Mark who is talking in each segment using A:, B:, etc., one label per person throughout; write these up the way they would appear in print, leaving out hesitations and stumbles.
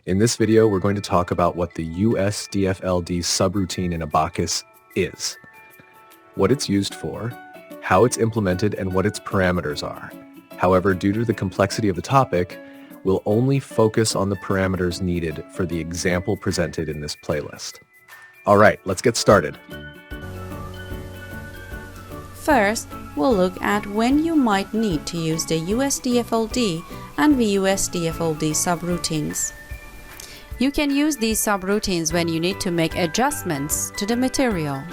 A: In this video, we're going to talk about what the USDFLD subroutine in Abaqus is, what it's used for, how it's implemented, and what its parameters are. However, due to the complexity of the topic, we'll only focus on the parameters needed for the example presented in this playlist. All right, let's get started.
B: First, we'll look at when you might need to use the USDFLD and the USDFLD subroutines. You can use these subroutines when you need to make adjustments to the material.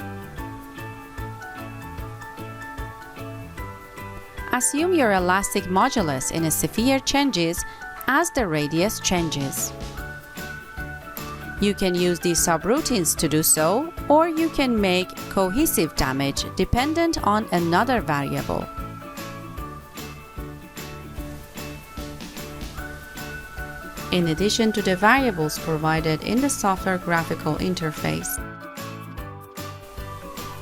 B: Assume your elastic modulus in a sphere changes as the radius changes. You can use these subroutines to do so, or you can make cohesive damage dependent on another variable. In addition to the variables provided in the software graphical interface.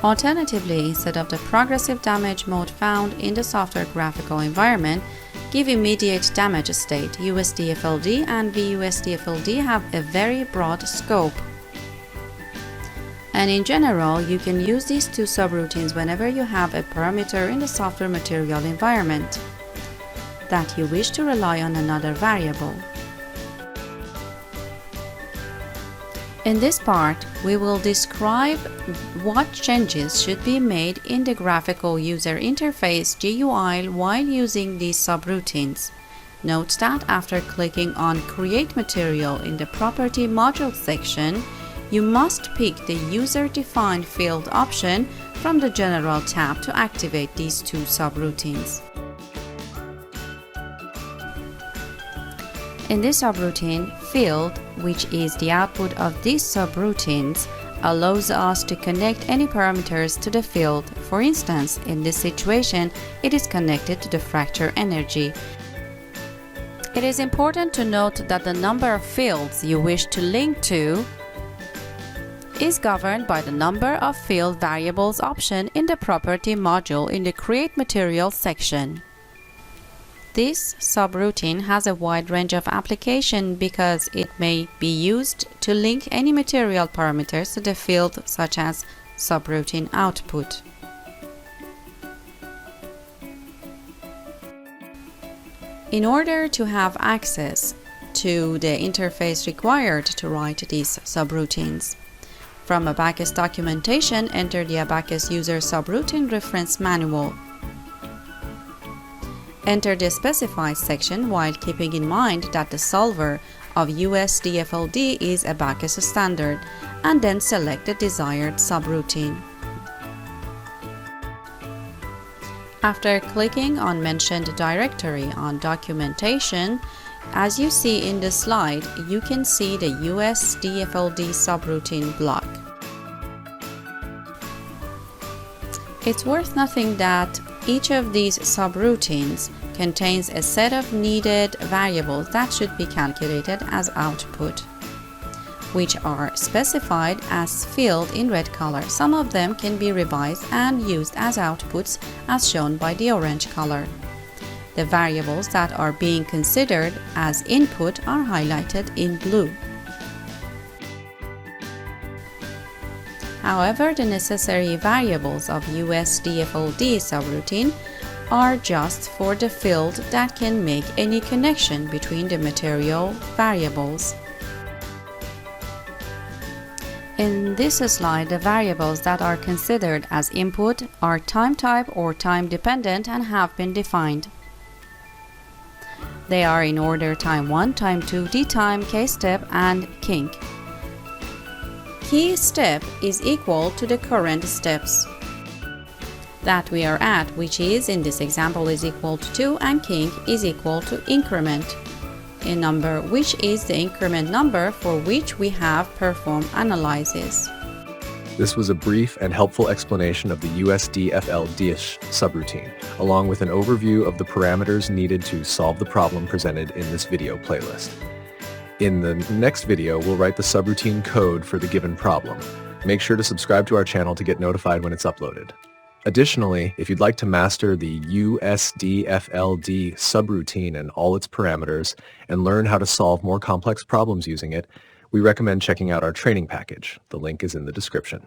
B: Alternatively, instead of the progressive damage mode found in the software graphical environment, give immediate damage state. USDFLD and VUSDFLD have a very broad scope. And in general, you can use these two subroutines whenever you have a parameter in the software material environment that you wish to rely on another variable. In this part, we will describe what changes should be made in the graphical user interface GUI while using these subroutines. Note that after clicking on Create Material in the Property Module section, you must pick the User-Defined Field option from the General tab to activate these two subroutines. In this subroutine, field, which is the output of these subroutines, allows us to connect any parameters to the field. For instance, in this situation, it is connected to the fracture energy. It is important to note that the number of fields you wish to link to is governed by the number of field variables option in the Property module in the Create Material section. This subroutine has a wide range of application because it may be used to link any material parameters to the field, such as subroutine output. In order to have access to the interface required to write these subroutines, from Abaqus documentation, enter the Abaqus User Subroutine Reference Manual. Enter the Specify section while keeping in mind that the solver of USDFLD is Abaqus standard, and then select the desired subroutine. After clicking on mentioned directory on documentation, as you see in the slide, you can see the USDFLD subroutine block. It's worth noting that each of these subroutines contains a set of needed variables that should be calculated as output, which are specified as field in red color. Some of them can be revised and used as outputs as shown by the orange color. The variables that are being considered as input are highlighted in blue. However, the necessary variables of USDFLD subroutine are just for the field that can make any connection between the material variables. In this slide, the variables that are considered as input are time type or time dependent and have been defined. They are in order time 1, time 2, dtime, k-step, and kink. Key step is equal to the current steps that we are at, which is, in this example, is equal to 2, and kink is equal to increment in number, which is the increment number for which we have performed analysis.
A: This was a brief and helpful explanation of the USDFLD subroutine, along with an overview of the parameters needed to solve the problem presented in this video playlist. In the next video, we'll write the subroutine code for the given problem. Make sure to subscribe to our channel to get notified when it's uploaded. Additionally, if you'd like to master the USDFLD subroutine and all its parameters and learn how to solve more complex problems using it, we recommend checking out our training package. The link is in the description.